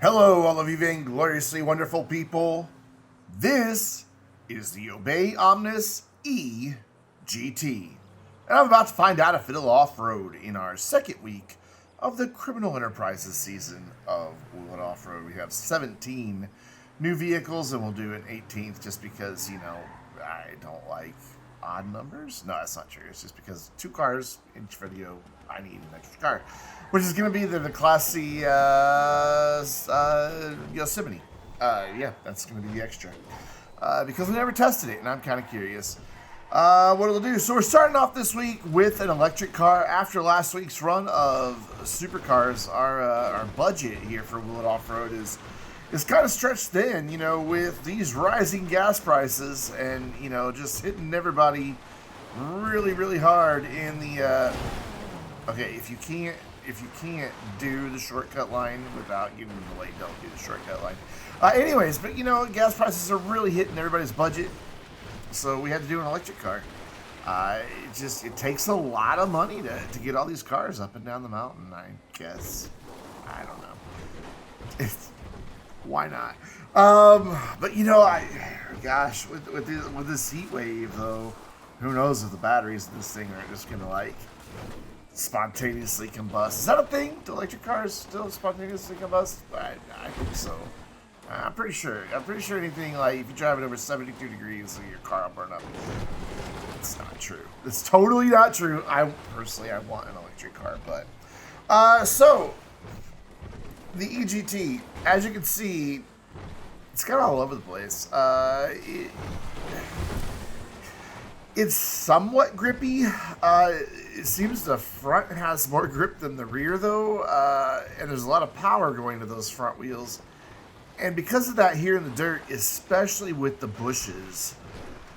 Hello, all of you vaingloriously wonderful people. This is the Obey Omnis EGT. And I'm about to find out if it'll off-road in our second week of the Criminal Enterprises season of Will It Off-Road. We have 17 new vehicles, and we'll do an 18th just because, I don't like odd numbers. No, that's not true. It's just because 2 cars in each video, I need an extra car. Which is going to be the Class C Yosemite. Yeah, that's going to be the extra. Because we never tested it, and I'm kind of curious what it'll do. So we're starting off this week with an electric car. After last week's run of supercars, our budget here for Will It Off-Road is kind of stretched thin, with these rising gas prices and, just hitting everybody really, really hard in the... okay, if you can't do the shortcut line without getting delayed, don't do the shortcut line. Anyways, but gas prices are really hitting everybody's budget, so we had to do an electric car. It takes a lot of money to get all these cars up and down the mountain, I guess. I don't know. Why not? But gosh, with this heat wave though, who knows if the batteries in this thing are just gonna spontaneously combust. Is that a thing? Do electric cars still spontaneously combust? I think so. I'm pretty sure. Anything if you drive it over 72 degrees, your car will burn up. It's not true. It's totally not true. I want an electric car, but so the EGT, as you can see, it's kind of all over the place. It's somewhat grippy. It seems the front has more grip than the rear, though, and there's a lot of power going to those front wheels. And because of that, here in the dirt, especially with the bushes,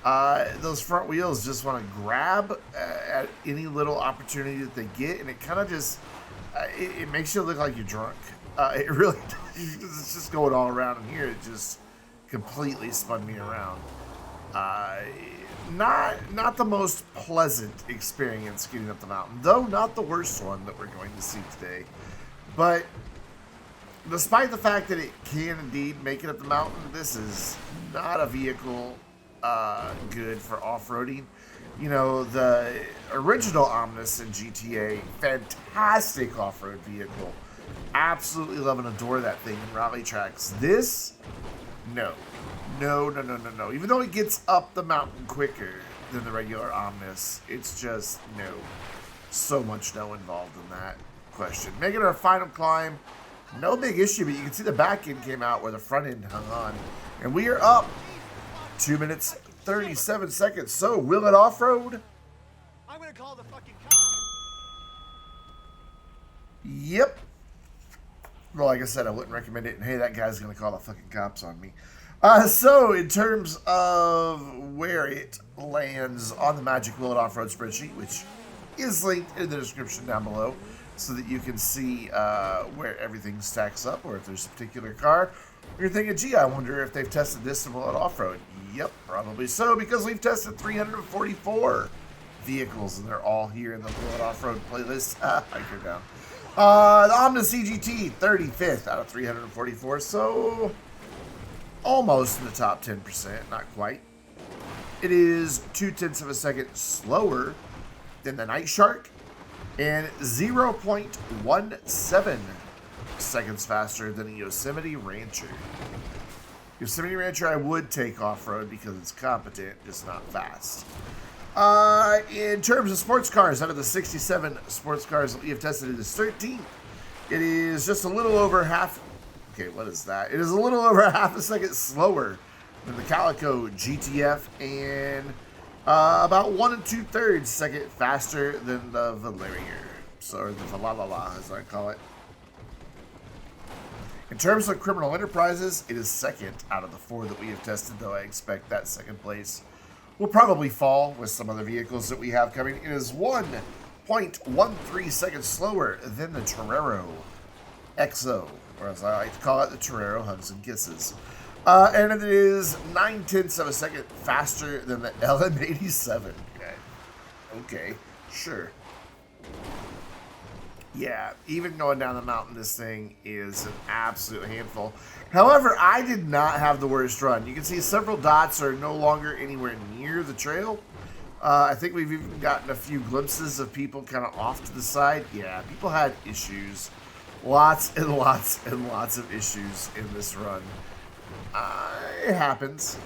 those front wheels just want to grab at any little opportunity that they get, and it kind of just it makes you look like you're drunk. It really does. It's just going all around, and here it just completely spun me around. Not the most pleasant experience getting up the mountain, though not the worst one that we're going to see today. But despite the fact that it can indeed make it up the mountain, this is not a vehicle good for off-roading. The original Omnis in GTA, fantastic off-road vehicle. Absolutely love and adore that thing in rally tracks. This, no. Even though it gets up the mountain quicker than the regular Omnis, it's just no. So much no involved in that question. Making our final climb, no big issue, but you can see the back end came out where the front end hung on. And we are up 2 minutes, 37 seconds. So, will it off-road? I'm gonna call the fucking cops. Yep. Well, like I said, I wouldn't recommend it. And hey, that guy's going to call the fucking cops on me. So, in terms of where it lands on the Magic Will It Off-Road spreadsheet, which is linked in the description down below, so that you can see where everything stacks up, or if there's a particular car, you're thinking, gee, I wonder if they've tested this in Will It Off-Road. Yep, probably so, because we've tested 344 vehicles, and they're all here in the Will It Off-Road playlist. Hiker down. The Omnis CGT, 35th out of 344, so almost in the top 10%, not quite. It is 0.2 of a second slower than the Night Shark, and 0.17 seconds faster than a Yosemite Rancher. Yosemite Rancher I would take off-road because it's competent, just not fast. In terms of sports cars, out of the 67 sports cars that we have tested, it is 13th. It is just a little over half... Okay, what is that? It is a little over half a second slower than the Calico GTF, and about 1 2/3 second faster than the Vainglorious, or the Valalala, as I call it. In terms of Criminal Enterprises, it is second out of the 4 that we have tested, though I expect that second place will probably fall with some other vehicles that we have coming. It is 1.13 seconds slower than the Torero XO, or as I like to call it, the Torero Hugs and Kisses. And it is 0.9 of a second faster than the LM87. Okay, sure. Yeah, even going down the mountain, this thing is an absolute handful. However, I did not have the worst run. You can see several dots are no longer anywhere near the trail. I think we've even gotten a few glimpses of people kind of off to the side. Yeah, people had issues. Lots and lots and lots of issues in this run. It happens.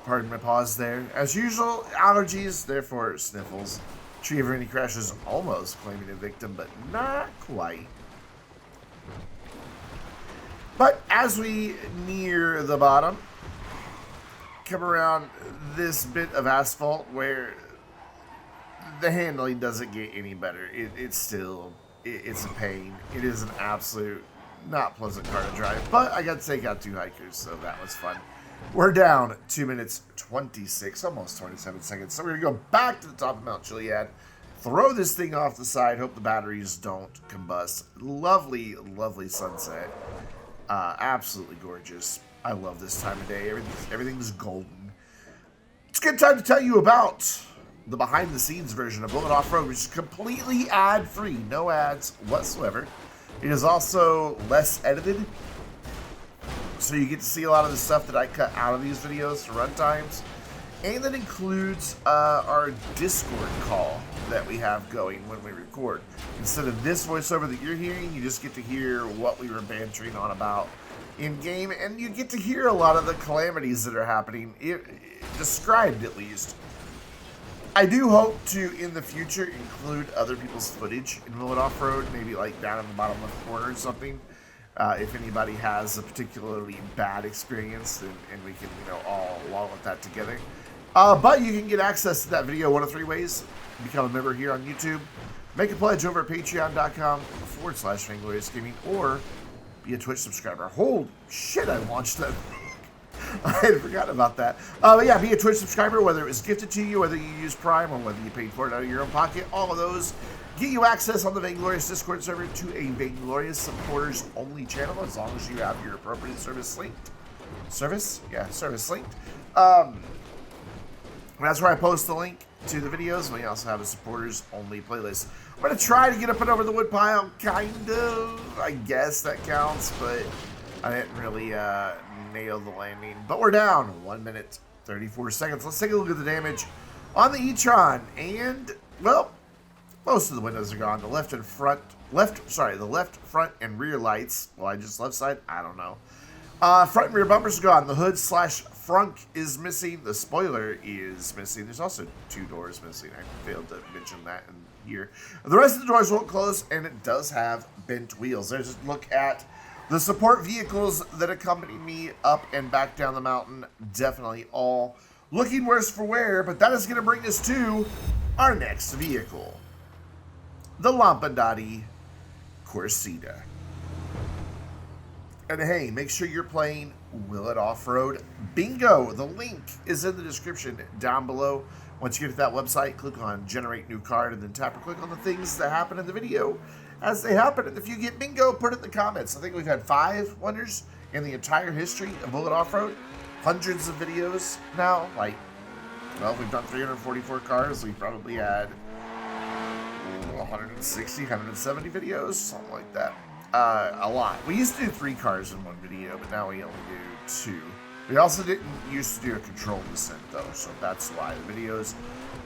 Pardon my pause there. As usual, allergies, therefore sniffles. Tree of Rainy Crashes almost claiming a victim, but not quite. But as we near the bottom, come around this bit of asphalt where the handling doesn't get any better. It's a pain. It is an absolute not pleasant car to drive, but I got to take out 2 hikers, so that was fun. We're down 2 minutes 26, almost 27 seconds. So we're going to go back to the top of Mount Chiliad, throw this thing off the side, hope the batteries don't combust. Lovely, lovely sunset. Absolutely gorgeous. I love this time of day. Everything's golden. It's a good time to tell you about the behind-the-scenes version of Bullet Offroad, which is completely ad-free. No ads whatsoever. It is also less edited, so you get to see a lot of the stuff that I cut out of these videos for run times. And that includes our Discord call that we have going when we record. Instead of this voiceover that you're hearing, you just get to hear what we were bantering on about in-game, and you get to hear a lot of the calamities that are happening, described at least. I do hope to, in the future, include other people's footage in Bullet Offroad, maybe like down in the bottom left corner or something. If anybody has a particularly bad experience, and we can, all along with that together. But you can get access to that video one of 3 ways. Become a member here on YouTube, make a pledge over at patreon.com/Vainglorious Gaming, or be a Twitch subscriber. Holy shit, I launched that. I had forgotten about that. But yeah, be a Twitch subscriber, whether it was gifted to you, whether you use Prime, or whether you paid for it out of your own pocket. All of those get you access on the Vainglorious Discord server to a Vainglorious supporters only channel, as long as you have your appropriate service linked. Service? Yeah, service linked. That's where I post the link to the videos. We also have a supporters only playlist. I'm going to try to get up and over the woodpile, kind of. I guess that counts, but I didn't really nail the landing. But we're down 1 minute 34 seconds. Let's take a look at the damage on the e-tron. And, well, most of the windows are gone. The left, front, and rear lights. Well, I just left side? I don't know. Front and rear bumpers are gone. The hood/frunk is missing. The spoiler is missing. There's also 2 doors missing. I failed to mention that in here. The rest of the doors won't close, and it does have bent wheels. There's a look at the support vehicles that accompany me up and back down the mountain. Definitely all looking worse for wear, but that is going to bring us to our next vehicle, the Lampadati Corsita. And hey, make sure you're playing Will It Off-Road Bingo. The link is in the description down below. Once you get to that website, click on Generate New Card, and then tap or click on the things that happen in the video as they happen. And if you get bingo, put it in the comments. I think we've had 5 winners in the entire history of Will It Off-Road. Hundreds of videos now. Well, we've done 344 cars. We've probably had 160, 170 videos, something like that. A lot. We used to do 3 cars in one video, but now we only do 2. We also didn't used to do a controlled descent, though, so that's why the videos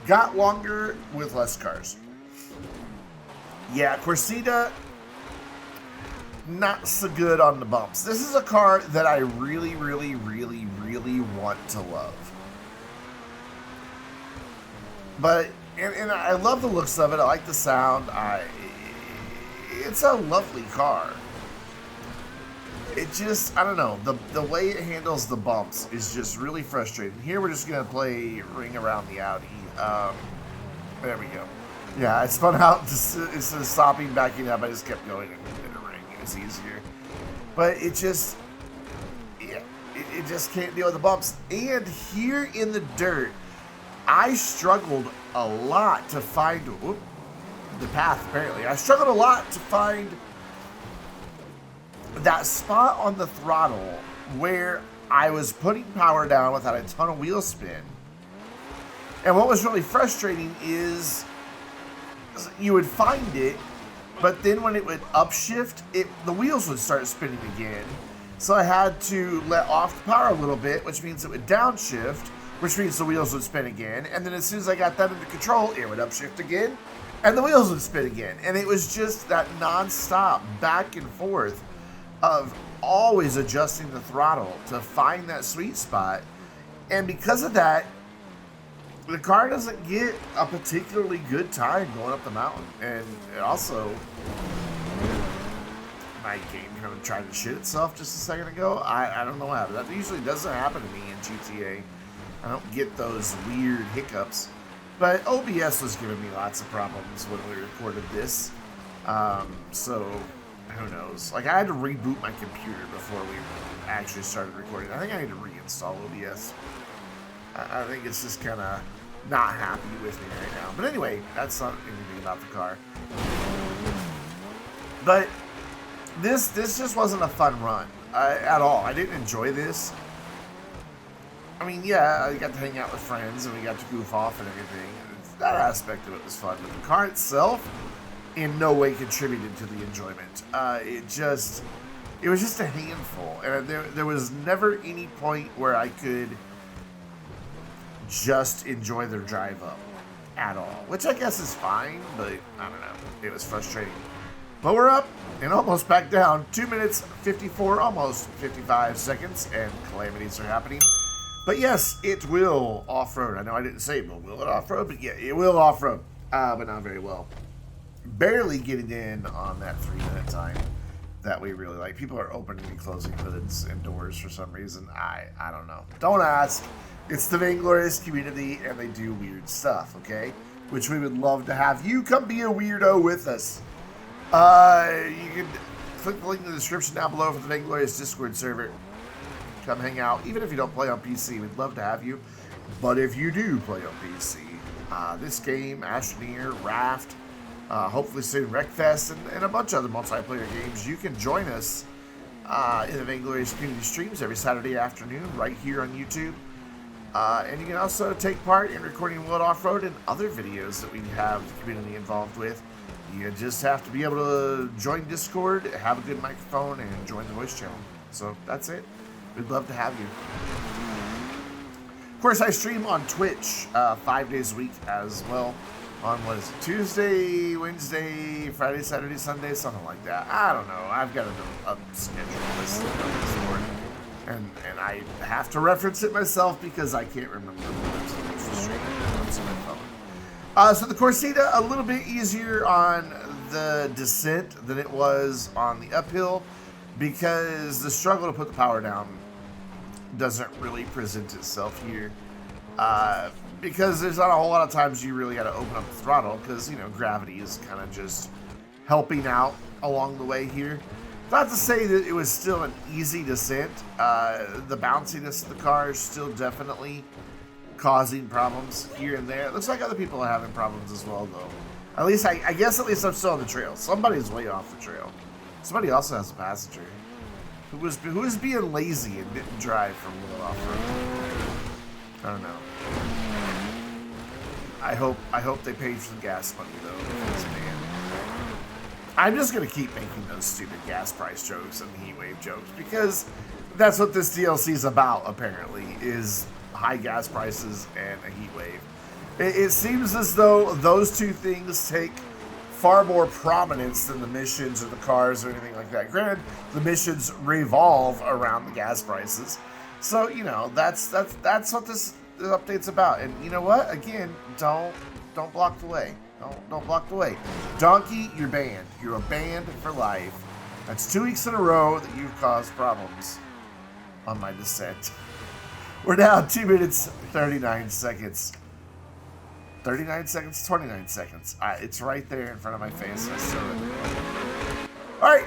got longer with less cars. Yeah, Corsita, not so good on the bumps. This is a car that I really, really, really, really want to love. But, and I love the looks of it. I like the sound. It's a lovely car. It just, I don't know, the way it handles the bumps is just really frustrating. Here we're just going to play Ring Around the Audi. There we go. Yeah, I spun out, instead of stopping, backing up, I just kept going and did a ring. It was easier. But it just, yeah, it just can't deal with the bumps. And here in the dirt, I struggled a lot to find, the path, apparently. I struggled a lot to find that spot on the throttle where I was putting power down without a ton of wheel spin. And what was really frustrating is you would find it, but then when it would upshift, the wheels would start spinning again. So I had to let off the power a little bit, which means it would downshift, which means the wheels would spin again. And then as soon as I got that under control, it would upshift again, and the wheels would spin again. And it was just that non-stop back and forth of always adjusting the throttle to find that sweet spot. And because of that, the car doesn't get a particularly good time going up the mountain. And it also, my game kind of tried to shit itself just a second ago. I don't know how. That usually doesn't happen to me in GTA. I don't get those weird hiccups. But OBS was giving me lots of problems when we recorded this. So, who knows? Like, I had to reboot my computer before we actually started recording. I think I need to reinstall OBS. I think it's just kind of not happy with me right now. But anyway, that's not anything about the car. But this just wasn't a fun run at all. I didn't enjoy this. I mean, yeah, I got to hang out with friends and we got to goof off and everything. That aspect of it was fun. But the car itself in no way contributed to the enjoyment. It was just a handful. And there was never any point where I could just enjoy their drive up at all, which I guess is fine, but I don't know, it was frustrating. But we're up and almost back down. 2 minutes 54, almost 55 seconds, and calamities are happening. But yes, it will off-road. I know I didn't say, but will it off-road? But yeah, it will off-road, but not very well. Barely getting in on that 3-minute time that we really like. People are opening and closing hoods and doors for some reason. I don't know. Don't ask. It's the Vainglorious community, and they do weird stuff, okay? Which we would love to have you come be a weirdo with us. You can click the link in the description down below for the Vainglorious Discord server. Come hang out. Even if you don't play on PC, we'd love to have you. But if you do play on PC, this game, Astroneer, Raft, hopefully soon Wreckfest, and a bunch of other multiplayer games, you can join us in the Vainglorious community streams every Saturday afternoon right here on YouTube. And you can also take part in recording World Off-Road and other videos that we have the community involved with. You just have to be able to join Discord, have a good microphone, and join the voice channel. So that's it. We'd love to have you. Of course, I stream on Twitch 5 days a week as well. On, what is it, Tuesday, Wednesday, Friday, Saturday, Sunday, something like that. I don't know. I've got a schedule listed on Discord. And I have to reference it myself because I can't remember the stream. So the Corsita, a little bit easier on the descent than it was on the uphill because the struggle to put the power down doesn't really present itself here. Because there's not a whole lot of times you really got to open up the throttle because, you know, gravity is kind of just helping out along the way here. Not to say that it was still an easy descent. The bounciness of the car is still definitely causing problems here and there. It looks like other people are having problems as well, though. At least, I guess at least I'm still on the trail. Somebody's way off the trail. Somebody also has a passenger who was being lazy and didn't drive for a little off-road. I don't know. I hope they paid for the gas money, though. Because, man, I'm just going to keep making those stupid gas price jokes and heat wave jokes because that's what this DLC is about, apparently, is high gas prices and a heat wave. It seems as though those two things take far more prominence than the missions or the cars or anything like that. Granted, the missions revolve around the gas prices. So, you know, that's what this update's about. And you know what? Again, don't block the way. Don't block the way. Donkey, you're banned. You're a banned for life. That's 2 weeks in a row that you've caused problems on my descent. We're down 2 minutes, 39 seconds. 39 seconds, 29 seconds. It's right there in front of my face. I still Alright.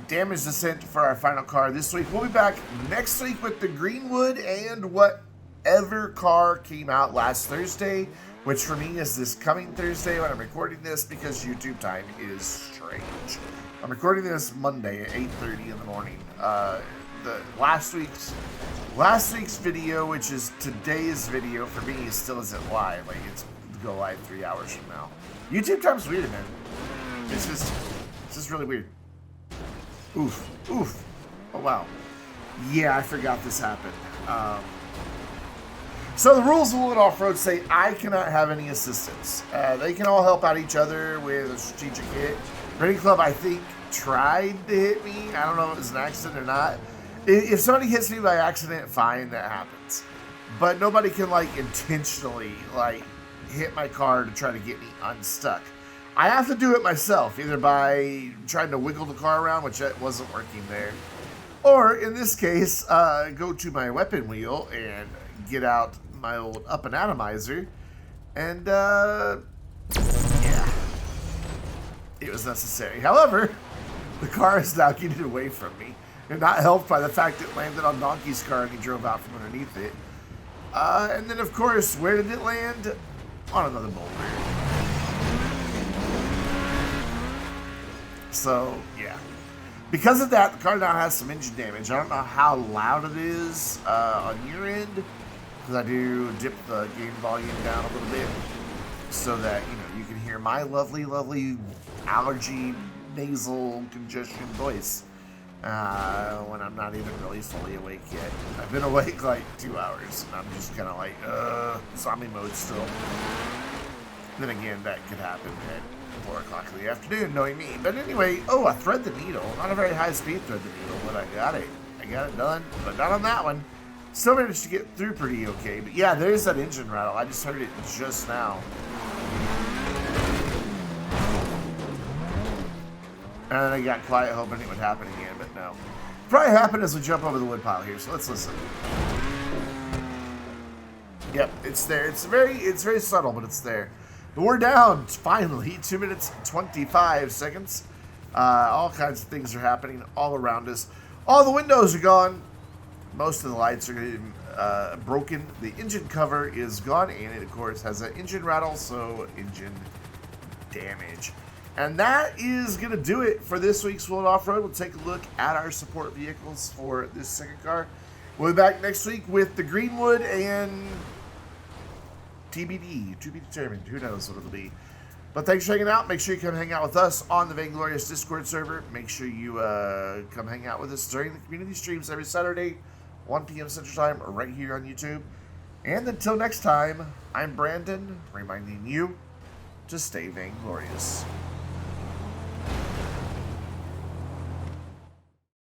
Damage descent for our final car this week. We'll be back next week with the Greenwood and whatever car came out last Thursday, which for me is this coming Thursday when I'm recording this because YouTube time is strange. I'm recording this Monday at 8:30 in the morning. The last week's video, which is today's video for me, still isn't live. Like, it's go live 3 hours from now. YouTube time's weird, man. It's just really weird. Oof. Oof. Oh, wow. Yeah, I forgot this happened. So the rules of Wood Off-Road say I cannot have any assistance. They can all help out each other with a strategic hit. Rating Club, I think, tried to hit me. I don't know if it was an accident or not. If somebody hits me by accident, fine, that happens. But nobody can, like, intentionally, like, hit my car to try to get me unstuck. I have to do it myself, either by trying to wiggle the car around, which wasn't working there, or in this case, go to my weapon wheel and get out my old up and atomizer, and yeah, it was necessary. However, the car is now getting away from me, and not helped by the fact it landed on Donkey's car and he drove out from underneath it. And then, of course, where did it land? On another boulder. So, yeah. Because of that, the car now has some engine damage. I don't know how loud it is on your end, because I do dip the gain volume down a little bit so that, you know, you can hear my lovely, lovely allergy, nasal, congestion voice when I'm not even really fully awake yet. I've been awake like 2 hours, and I'm just kind of like, zombie mode still. Then again, that could happen at 4 o'clock in the afternoon, knowing me. But anyway, oh, I thread the needle. Not a very high speed thread the needle, but I got it. I got it done, but not on that one. Still managed to get through pretty okay. But yeah, there's that engine rattle. I just heard it just now. And I got quiet hoping it would happen again, but no. Probably happen as we jump over the wood pile here, so let's listen. Yep, it's there. It's very subtle, but it's there. But we're down, finally. 2 minutes, 25 seconds. All kinds of things are happening all around us. All the windows are gone. Most of the lights are getting broken. The engine cover is gone, and it, of course, has an engine rattle, so engine damage. And that is going to do it for this week's World Off-Road. We'll take a look at our support vehicles for this second car. We'll be back next week with the Greenwood and TBD, to be determined. Who knows what it'll be. But thanks for hanging out. Make sure you come hang out with us on the Vainglorious Discord server. Make sure you come hang out with us during the community streams every Saturday, 1 p.m. Central Time, right here on YouTube. And until next time, I'm Brandon, reminding you to stay vainglorious.